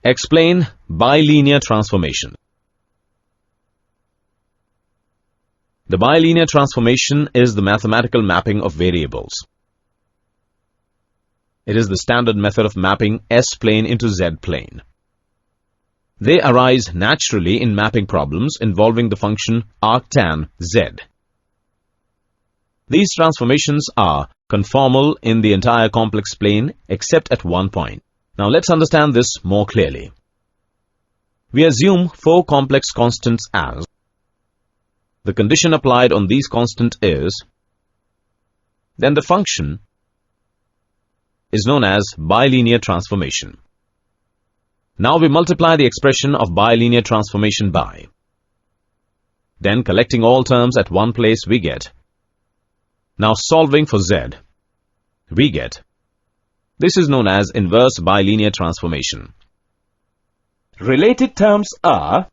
Explain bilinear transformation. The bilinear transformation is the mathematical mapping of variables. It is the standard method of mapping S-plane into Z-plane. They arise naturally in mapping problems involving the function arctan z. These transformations are conformal in the entire complex plane except at one point. Now let's understand this more clearly. We assume four complex constants as the condition applied on these constants is, then the function is known as bilinear transformation. Now we multiply the expression of bilinear transformation by. Then collecting all terms at one place we get. Now solving for z, we get. This is known as inverse bilinear transformation. Related terms are